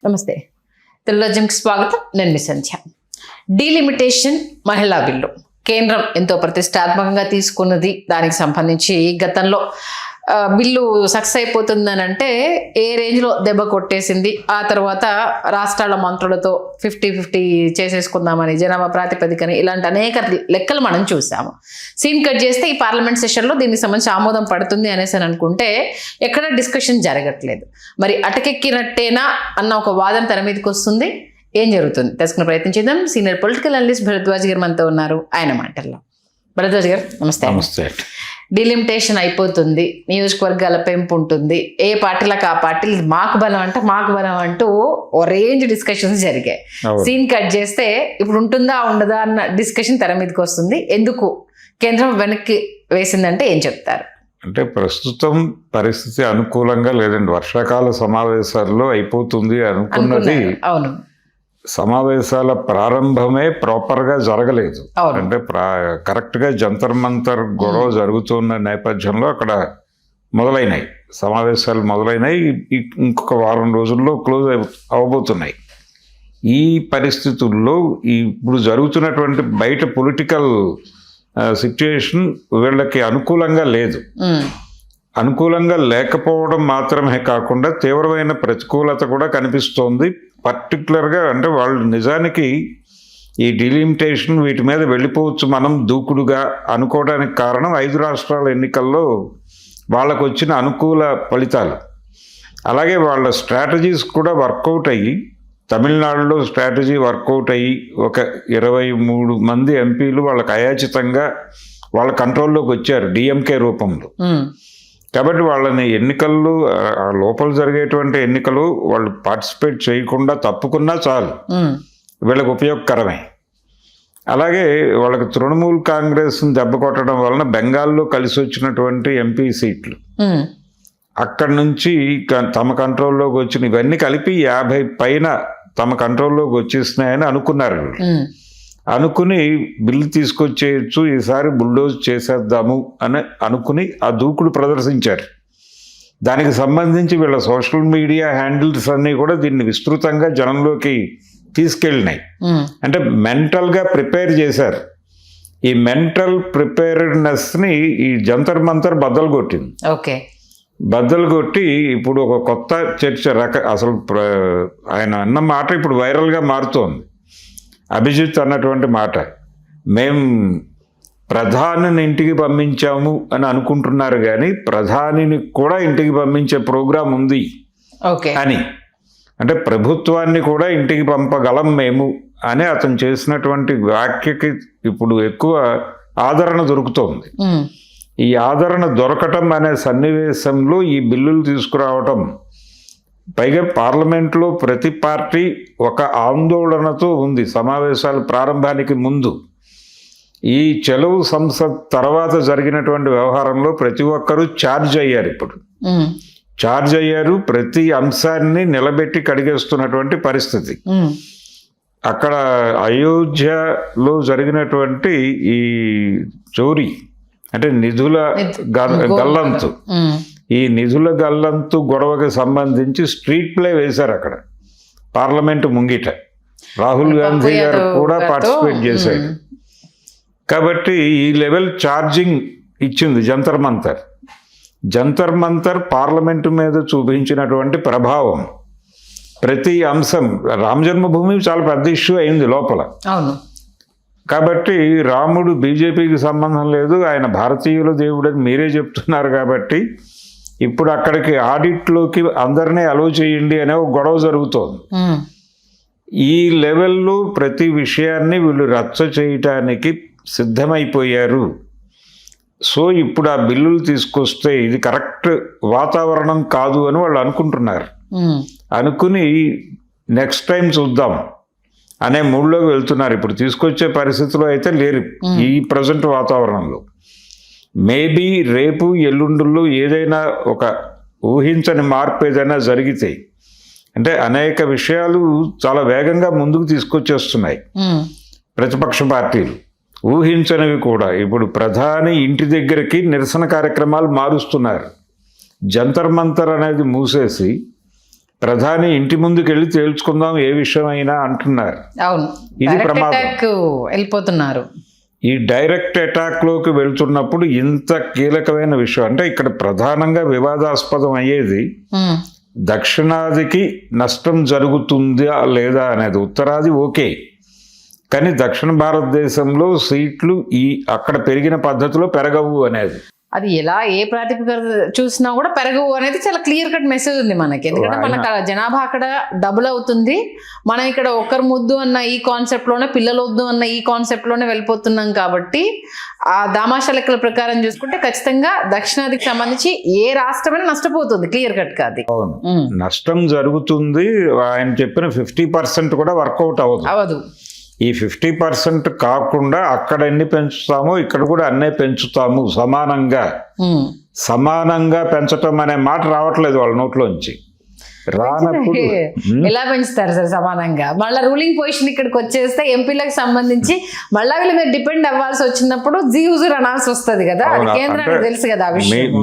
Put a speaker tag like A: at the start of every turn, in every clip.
A: నమస్తే. తెలుగుకి స్వాగతం. నేను మీ సంధ్య. డీలిమిటేషన్ మహిళా బిల్లు కేంద్రం ఎంతో ప్రతిష్టాత్మకంగా తీసుకున్నది. దానికి సంబంధించి గతంలో బిల్లు సక్సెస్ అయిపోతుందని అంటే ఏ రేంజ్లో దెబ్బ కొట్టేసింది. ఆ తర్వాత రాష్ట్రాల మంత్రులతో 50-50 చేసేసుకుందామని జనాభా ప్రాతిపదికన ఇలాంటి అనేక లెక్కలు మనం చూసాము. సీన్ కట్ చేస్తే ఈ పార్లమెంట్ సెషన్లో దీనికి సంబంధించి ఆమోదం పడుతుంది అనేసి అనుకుంటే ఎక్కడ డిస్కషన్ జరగట్లేదు. మరి అటకెక్కినట్టేనా అన్న ఒక వాదన తెర మీదకి వస్తుంది. ఏం జరుగుతుంది తెలుసుకునే ప్రయత్నం చేద్దాం. సీనియర్ పొలిటికల్ అనలిస్ట్ భరద్వాజ్ గారు మనతో ఉన్నారు. ఆయన మాటల్లో. భరద్వాజ్ గారు నమస్తే.
B: నమస్తే.
A: డిలిమిటేషన్ అయిపోతుంది, నియోజకవర్గాల పెంపు ఉంటుంది, ఏ పార్టీలకు ఆ పార్టీలు మాకు బలం అంటూ ఓ రేంజ్ డిస్కషన్స్ జరిగాయి. సీన్ కట్ చేస్తే ఇప్పుడు ఉంటుందా ఉండదా అన్న డిస్కషన్ తెర మీదకి వస్తుంది. ఎందుకు కేంద్రం వెనక్కి వేసిందంటే ఏం చెప్తారు?
B: అంటే ప్రస్తుతం పరిస్థితి అనుకూలంగా లేదండి. వర్షాకాల సమావేశాల్లో అయిపోతుంది అనుకున్నది.
A: అవును,
B: సమావేశాల ప్రారంభమే ప్రాపర్గా జరగలేదు. అంటే కరెక్ట్గా జంతర్ మంతర్ గొడవ జరుగుతున్న నేపథ్యంలో అక్కడ మొదలైనాయి సమావేశాలు. ఇంకొక వారం రోజుల్లో క్లోజ్ అవబోతున్నాయి. ఈ పరిస్థితుల్లో ఇప్పుడు జరుగుతున్నటువంటి బయట పొలిటికల్ సిచ్యుయేషన్ వీళ్ళకి అనుకూలంగా లేదు. అనుకూలంగా లేకపోవడం మాత్రమే కాకుండా తీవ్రమైన ప్రతికూలత కూడా కనిపిస్తోంది. పర్టికులర్గా అంటే వాళ్ళు నిజానికి ఈ డిలిమిటేషన్ వీటి మీద వెళ్ళిపోవచ్చు మనం దూకుడుగా అనుకోవడానికి కారణం 5 రాష్ట్రాల ఎన్నికల్లో వాళ్ళకు వచ్చిన అనుకూల ఫలితాలు. అలాగే వాళ్ళ స్ట్రాటజీస్ కూడా వర్కౌట్ అయ్యి, తమిళనాడులో స్ట్రాటజీ వర్కౌట్ అయ్యి ఒక 23 మంది ఎంపీలు వాళ్ళకి అయాచితంగా వాళ్ళ కంట్రోల్లోకి వచ్చారు డిఎంకే రూపంలో. కాబట్టి వాళ్ళని ఎన్నికల్లో లోపల జరిగేటువంటి ఎన్నికలు వాళ్ళు పార్టిసిపేట్ చేయకుండా తప్పుకున్నా చాలు, వీళ్ళకి ఉపయోగకరమే. అలాగే వాళ్ళకి తృణమూల్ కాంగ్రెస్ని దెబ్బ కొట్టడం వలన బెంగాల్లో కలిసి వచ్చినటువంటి ఎంపీ సీట్లు అక్కడి నుంచి తమ కంట్రోల్లోకి వచ్చిన ఇవన్నీ కలిపి 50 పైన తమ కంట్రోల్లోకి వచ్చేసినాయని అనుకున్నారు. అనుకుని బిల్లు తీసుకొచ్చేయచ్చు, ఈసారి బుల్డోజ్ చేసేద్దాము అని అనుకుని ఆ దూకుడు ప్రదర్శించారు. దానికి సంబంధించి వీళ్ళ సోషల్ మీడియా హ్యాండిల్స్ అన్నీ కూడా దీన్ని విస్తృతంగా జనంలోకి తీసుకెళ్ళినాయి. అంటే మెంటల్గా ప్రిపేర్ చేశారు. ఈ మెంటల్ ప్రిపేర్డ్నెస్ని ఈ జంతర్ మంతర్ బద్దలు కొట్టింది. బద్దలు కొట్టి ఇప్పుడు ఒక కొత్త చర్చ అసలు ఆయన అన్న మాట ఇప్పుడు వైరల్గా మారుతోంది. అభిజిత్ అన్నటువంటి మాట, మేం ప్రధానిని ఇంటికి పంపించాము అని అనుకుంటున్నారు కానీ ప్రధానిని కూడా ఇంటికి పంపించే ప్రోగ్రాం ఉంది అని, అంటే ప్రభుత్వాన్ని కూడా ఇంటికి పంపగలం మేము అని అతను చేసినటువంటి వ్యాఖ్యకి ఇప్పుడు ఎక్కువ ఆదరణ దొరుకుతోంది. ఈ ఆదరణ దొరకటం అనే సన్నివేశంలో ఈ బిల్లులు తీసుకురావటం, పైగా పార్లమెంట్లో ప్రతి పార్టీ ఒక ఆందోళనతో ఉంది. సమావేశాల ప్రారంభానికి ముందు ఈ చెలవు సంసద్ తర్వాత జరిగినటువంటి వ్యవహారంలో ప్రతి ఒక్కరూ ఛార్జ్ అయ్యారు. ఇప్పుడు ఛార్జ్ అయ్యారు, ప్రతి అంశాన్ని నిలబెట్టి కడిగేస్తున్నటువంటి పరిస్థితి. అక్కడ అయోధ్యలో జరిగినటువంటి ఈ చోరీ అంటే నిధుల గల్లంతు, ఈ నిధుల గల్లంతు గొడవకి సంబంధించి స్ట్రీట్ ప్లే వేశారు అక్కడ పార్లమెంటు ముంగిట. రాహుల్ గాంధీ గారు కూడా పార్టిసిపేట్ చేశారు. కాబట్టి ఈ లెవెల్ ఛార్జింగ్ ఇచ్చింది జంతర్ మంతర్. జంతర్ మంతర్ పార్లమెంటు మీద చూపించినటువంటి ప్రభావం, ప్రతి అంశం, రామ జన్మభూమి చాలా పెద్ద ఇష్యూ అయింది లోపల. కాబట్టి రాముడు బీజేపీకి సంబంధం లేదు, ఆయన భారతీయుల దేవుడని మీరే చెప్తున్నారు కాబట్టి ఇప్పుడు అక్కడికి ఆడిట్లోకి అందరినీ అలో చేయండి అనే ఒక గొడవ జరుగుతోంది. ఈ లెవెల్లో ప్రతి విషయాన్ని వీళ్ళు రచ్చ చేయటానికి సిద్ధమైపోయారు. సో ఇప్పుడు ఆ బిల్లులు తీసుకొస్తే ఇది కరెక్ట్ వాతావరణం కాదు అని వాళ్ళు అనుకుంటున్నారు. అనుకుని నెక్స్ట్ టైం చూద్దాం అనే మూడ్లోకి వెళ్తున్నారు. ఇప్పుడు తీసుకొచ్చే పరిస్థితిలో అయితే లేరు ఈ ప్రజెంట్ వాతావరణంలో. మేబీ రేపు ఎల్లుండుల్లో ఏదైనా ఒక ఊహించని మార్పు ఏదైనా జరిగితే, అంటే అనేక విషయాలు చాలా వేగంగా ముందుకు తీసుకొచ్చేస్తున్నాయి ప్రతిపక్ష పార్టీలు, ఊహించనివి కూడా. ఇప్పుడు ప్రధాని ఇంటి దగ్గరికి నిరసన కార్యక్రమాలు మారుస్తున్నారు. జంతర్ మంతర్ అనేది మూసేసి ప్రధాని ఇంటి ముందుకు వెళ్ళి తేల్చుకుందాం ఏ విషయమైనా అంటున్నారు.
A: అవును,
B: ఇది ప్రమాదం.
A: వెళ్ళిపోతున్నారు.
B: ఈ డైరెక్ట్ అటాక్లోకి వెళ్తున్నప్పుడు ఇంత కీలకమైన విషయం అంటే ఇక్కడ ప్రధానంగా వివాదాస్పదం అయ్యేది దక్షిణాదికి నష్టం జరుగుతుందా లేదా అనేది. ఉత్తరాది ఓకే, కానీ దక్షిణ భారతదేశంలో సీట్లు అక్కడ పెరిగిన పద్ధతిలో పెరగవు అనేది.
A: అది ఎలా ఏ ప్రాతిపదిక చూసినా కూడా పెరగవు అనేది చాలా క్లియర్ కట్ మెసేజ్ ఉంది మనకి. ఎందుకంటే మనకు జనాభా అక్కడ డబుల్ అవుతుంది, మనం ఇక్కడ ఒకరు ముద్దు అన్న ఈ కాన్సెప్ట్ లోనే, పిల్లలు వద్దు అన్న ఈ కాన్సెప్ట్ లోనే వెళ్ళిపోతున్నాం. కాబట్టి ఆ దామాషా లెక్కల ప్రకారం చూసుకుంటే ఖచ్చితంగా దక్షిణాదికి సంబంధించి ఏ రాష్ట్రమైనా నష్టపోతుంది, క్లియర్ కట్ కాదు.
B: అవును, నష్టం జరుగుతుంది. ఆయన చెప్పిన 50% కూడా వర్కౌట్ అవ్వదు. ఈ 50% కాకుండా అక్కడ ఎన్ని పెంచుతామో ఇక్కడ కూడా అన్నే పెంచుతాము సమానంగా పెంచటం అనే మాట రావట్లేదు వాళ్ళ నోట్లోంచి. రానప్పుడు
A: ఎలా పెంచుతారు సార్ సమానంగా? మళ్ళీ రూలింగ్ పొజిషన్ ఇక్కడికి వచ్చేస్తే ఎంపీలకు సంబంధించి మళ్ళీ వీళ్ళ మీద డిపెండ్ అవ్వాల్సి వచ్చినప్పుడు జీవుజుర్ అనాల్సి వస్తుంది కదా. అది కేంద్రానికి తెలుసు కదా.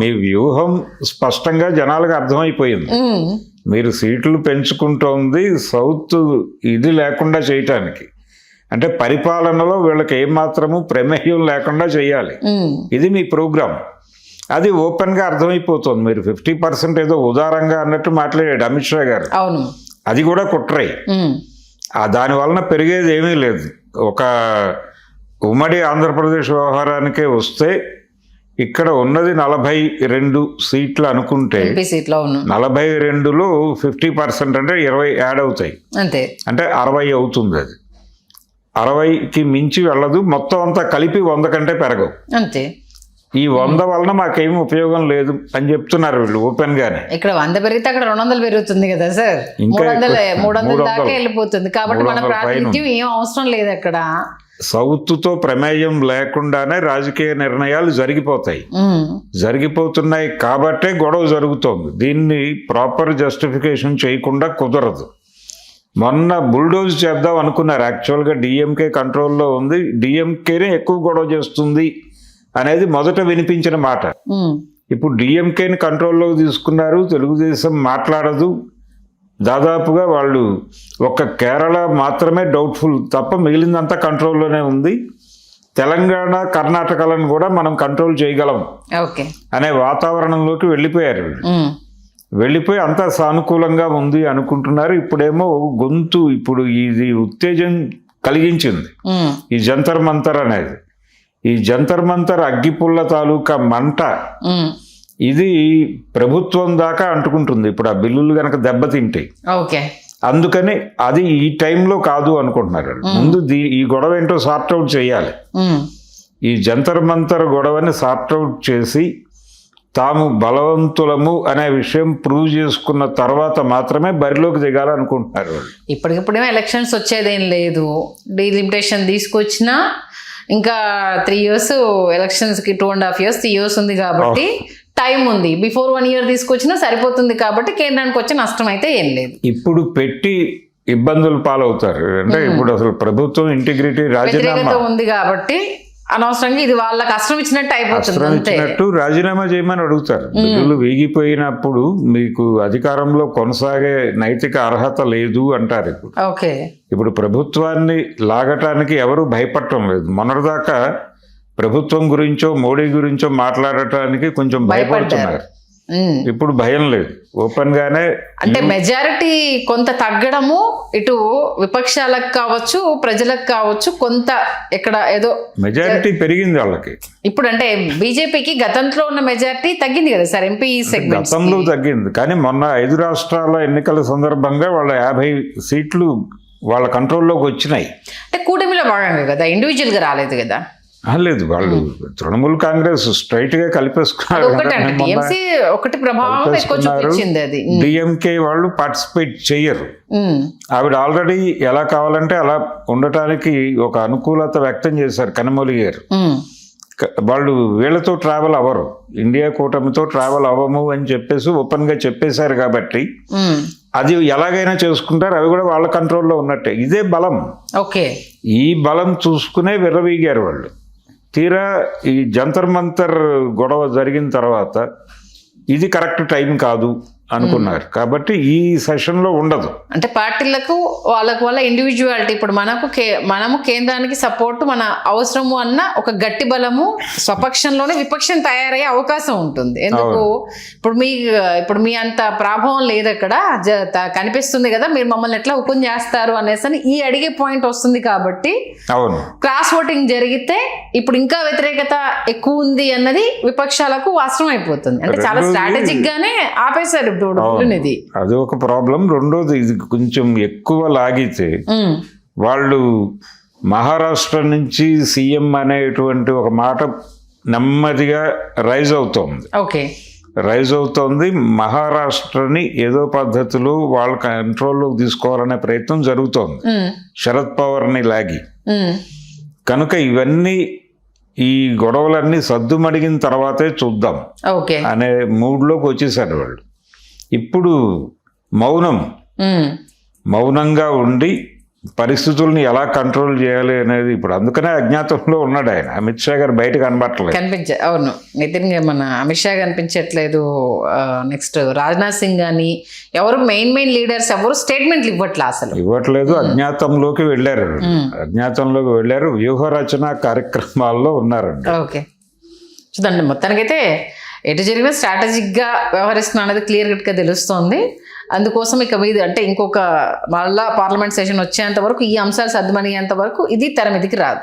B: మీ వ్యూహం స్పష్టంగా జనాలకు అర్థమైపోయింది. మీరు సీట్లు పెంచుకుంటోంది సౌత్ ఇది లేకుండా చేయటానికి, అంటే పరిపాలనలో వీళ్ళకి ఏమాత్రము ప్రమేయం లేకుండా చేయాలి. ఇది మీ ప్రోగ్రామ్. అది ఓపెన్ గా అర్థమైపోతుంది. మీరు 50% ఏదో ఉదారంగా అన్నట్టు మాట్లాడాడు అమిత్ షా గారు.
A: అవును,
B: అది కూడా కుట్రై. దాని వలన పెరిగేది ఏమీ లేదు. ఒక ఉమ్మడి ఆంధ్రప్రదేశ్ వ్యవహారానికే వస్తే ఇక్కడ ఉన్నది 42 సీట్లు అనుకుంటే 42లో 50% అంటే 20 యాడ్ అవుతాయి, అంటే 60 అవుతుంది. అది 60కి మించి వెళ్ళదు. మొత్తం అంతా కలిపి 100 కంటే పెరగవు. అంతే. ఈ 100 వలన మాకేం ఉపయోగం లేదు అని చెప్తున్నారు వీళ్ళు ఓపెన్ గానే.
A: ఇక్కడ 100 పెరిగితే అక్కడ 200 పెరుగుతుంది కదా సార్, 300 దాకా వెళ్ళిపోతుంది. కాబట్టి మన ప్రాతినిధ్యం ఏం అవసరం లేదు అక్కడ.
B: సౌత్ తో ప్రమేయం లేకుండానే రాజకీయ నిర్ణయాలు జరిగిపోతున్నాయి కాబట్టే గొడవ జరుగుతోంది. దీన్ని ప్రాపర్ జస్టిఫికేషన్ చేయకుండా కుదరదు. మొన్న బుల్డోజ్ చేద్దాం అనుకున్నారు. యాక్చువల్గా డిఎంకే కంట్రోల్లో ఉంది, డిఎంకేనే ఎక్కువ గొడవ చేస్తుంది అనేది మొదట వినిపించిన మాట. ఇప్పుడు డిఎంకేని కంట్రోల్లోకి తీసుకున్నారు, తెలుగుదేశం మాట్లాడదు. దాదాపుగా వాళ్ళు ఒక్క కేరళ మాత్రమే డౌట్ఫుల్ తప్ప మిగిలిందంతా కంట్రోల్లోనే ఉంది. తెలంగాణ కర్ణాటకలను కూడా మనం కంట్రోల్ చేయగలం అనే వాతావరణంలోకి వెళ్ళిపోయారు. వెళ్ళిపోయి అంతా సానుకూలంగా ఉంది అనుకుంటున్నారు. ఇప్పుడేమో గొంతు ఇప్పుడు ఇది ఉత్తేజం కలిగించింది ఈ జంతర్ మంతర్ అనేది. ఈ జంతర్ మంతర్ అగ్గిపుల్ల తాలూకా మంట ఇది ప్రభుత్వం దాకా అంటుకుంటుంది ఇప్పుడు ఆ బిల్లులు కనుక దెబ్బతింటాయి. అందుకని అది ఈ టైంలో కాదు అనుకుంటున్నారు. ముందు ఈ గొడవ ఏంటో సార్ట్అవుట్ చేయాలి. ఈ జంతర్ మంతర్ గొడవని సార్ట్అవుట్ చేసి తాము బలవంతులము అనే విషయం ప్రూవ్ చేసుకున్న తర్వాత మాత్రమే బరిలోకి దిగాలనుకుంటున్నారు వాళ్ళు.
A: ఇప్పటికిప్పుడేమో ఎలక్షన్స్ వచ్చేదేం లేదు, డీలిమిటేషన్ తీసుకొచ్చినా ఇంకా 3 years ఎలక్షన్స్కి 2.5 years 3 years ఉంది కాబట్టి టైం ఉంది. బిఫోర్ 1 year తీసుకొచ్చినా సరిపోతుంది కాబట్టి కేంద్రానికి వచ్చే నష్టం అయితే ఏం లేదు.
B: ఇప్పుడు పెట్టి ఇబ్బందులు పాలవుతారు. అంటే ఇప్పుడు అసలు ప్రభుత్వం ఇంటిగ్రిటీ రాజీనామా
A: ఉంది కాబట్టి అనవసరంగా ఇది వాళ్ళ కష్టం ఇచ్చినట్టు అయిపోతుంది.
B: రాజీనామా చేయమని అడుగుతారు. బిల్లులు వీగిపోయినప్పుడు మీకు అధికారంలో కొనసాగే నైతిక అర్హత లేదు అంటారు. ఇప్పుడు ప్రభుత్వాన్ని లాగటానికి ఎవరు భయపడటం లేదు. మొన్నటిదాకా ప్రభుత్వం గురించో మోడీ గురించో మాట్లాడటానికి కొంచెం భయపడుతున్నారు. ఇప్పుడు భయం లేదు, ఓపెన్ గానే.
A: అంటే మెజారిటీ కొంత తగ్గడము ఇటు విపక్షాలకు కావచ్చు ప్రజలకు కావచ్చు కొంత ఇక్కడ ఏదో
B: మెజారిటీ పెరిగింది వాళ్ళకి.
A: ఇప్పుడు అంటే బీజేపీకి గతంలో ఉన్న మెజారిటీ తగ్గింది కదా సార్, ఎంపీ సెగ్మెంట్
B: గతంలో తగ్గింది. కానీ మొన్న 5 రాష్ట్రాల ఎన్నికల సందర్భంగా వాళ్ళ 50 సీట్లు వాళ్ళ కంట్రోల్లోకి వచ్చినాయి.
A: అంటే కూటమిలో భాగంగా కదా, ఇండివిజువల్ గా రాలేదు కదా.
B: లేదు, వాళ్ళు తృణమూల్ కాంగ్రెస్ స్ట్రైట్ గా కలిపేసుకున్నారు. డిఎంకే వాళ్ళు పార్టిసిపేట్ చెయ్యరు. ఆవిడ ఆల్రెడీ ఎలా కావాలంటే అలా ఉండటానికి ఒక అనుకూలత వ్యక్తం చేశారు కనమౌలి గారు. వాళ్ళు వీళ్ళతో ట్రావెల్ అవ్వరు, ఇండియా కూటమితో ట్రావెల్ అవ్వము అని చెప్పేసి ఓపెన్ గా చెప్పేశారు. కాబట్టి అది ఎలాగైనా చేసుకుంటారు, అవి కూడా వాళ్ళ కంట్రోల్లో ఉన్నట్టే. ఇదే బలం. ఈ బలం చూసుకునే విర్రవీగారు వాళ్ళు. తీరా ఈ జంతర్ మంతర్ గొడవ జరిగిన తర్వాత ఇది కరెక్ట్ టైం కాదు అనుకున్నారు. కాబట్టి ఈ సెషన్లో ఉండదు.
A: అంటే పార్టీలకు వాళ్ళ ఇండివిజువాలిటీ ఇప్పుడు మనము కేంద్రానికి సపోర్ట్ మన అవసరము అన్న ఒక గట్టి బలము స్వపక్షంలోనే విపక్షం తయారయ్యే అవకాశం ఉంటుంది. ఎందుకు ఇప్పుడు మీ అంత ప్రభావం లేదు అక్కడ, కనిపిస్తుంది కదా మీరు మమ్మల్ని ఎట్లా హుకుం చేస్తారు అనేసి ఈ అడిగే పాయింట్ వస్తుంది. కాబట్టి
B: అవును,
A: క్రాస్ ఓటింగ్ జరిగితే ఇప్పుడు ఇంకా వ్యతిరేకత ఎక్కువ ఉంది అన్నది విపక్షాలకు వాస్తవం అయిపోతుంది. అంటే చాలా స్ట్రాటజిక్ గానే ఆపేశారు ఇది.
B: అది ఒక ప్రాబ్లం. రెండోది, ఇది కొంచెం ఎక్కువ లాగితే వాళ్ళు మహారాష్ట్ర నుంచి సీఎం అనేటువంటి ఒక మాట నెమ్మదిగా రైజ్ అవుతోంది. మహారాష్ట్రని ఏదో పద్ధతిలో వాళ్ళ కంట్రోల్లోకి తీసుకోవాలనే ప్రయత్నం జరుగుతోంది శరద్ పవార్ని లాగి. కనుక ఇవన్నీ ఈ గొడవలన్నీ సద్దుమడిగిన తర్వాతే చూద్దాం అనే మూడ్లోకి వచ్చేసారు వాళ్ళు. ఇప్పుడు మౌనంగా ఉండి పరిస్థితుల్ని ఎలా కంట్రోల్ చేయాలి అనేది ఇప్పుడు అందుకనే అజ్ఞాతంలో ఉన్నాడు ఆయన. అమిత్ షా గారు బయట కనిపించలేదు.
A: అవును, నితిన్ మన అమిత్ షా కనిపించట్లేదు. నెక్స్ట్ రాజ్నాథ్ సింగ్ గాని ఎవరు మెయిన్ లీడర్స్ ఎవరు స్టేట్మెంట్లు ఇవ్వట్లేదు. అజ్ఞాతంలోకి వెళ్ళారు. వ్యూహ రచన కార్యక్రమాల్లో ఉన్నారండి. ఓకే, చూడండి, మొత్తానికైతే ఎటు జరిగినా స్ట్రాటజిక్గా వ్యవహరిస్తున్నా అనేది క్లియర్ కట్గా తెలుస్తోంది. అందుకోసం ఇక మీద అంటే ఇంకొక మళ్ళా పార్లమెంట్ సెషన్ వచ్చేంత వరకు ఈ అంశాలు సర్దుమనియేంత వరకు ఇది తెర మీదకి రాదు.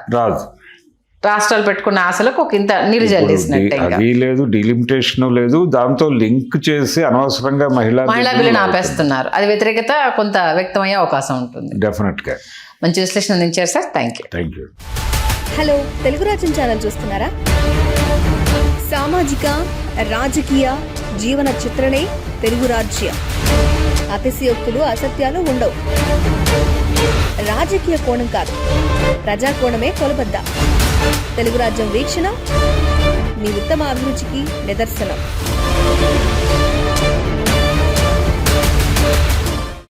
A: రాష్ట్రాలు పెట్టుకున్న ఆశలకు ఒక ఇంత నిరుజల్లేసినట్టే.
B: అది లేదు, డిలిమిటేషన్ లేదు, దాంతో లింక్ చేసి అనవసరంగా మహిళా
A: బిల్లుని ఆపేస్తున్నారు. అది వ్యతిరేకత కొంత వ్యక్తమయ్యే అవకాశం ఉంటుంది.
B: డెఫినెట్ గా
A: మంచి విశ్లేషణ అందించారు sir. Thank you.
C: Hello, Telugu రాజ్యం ఛానల్ చూస్తున్నారా? సామాజిక రాజకీయ జీవన చిత్రణే తెలుగు రాజ్యం. అతిశయోక్తులు అసత్యాలు ఉండవు. రాజకీయ కోణం కాదు, ప్రజా కోణమే కొలబద్ద. తెలుగు రాజ్యం వీక్షణ మీ ఉత్తమ అభిరుచికి నిదర్శనం.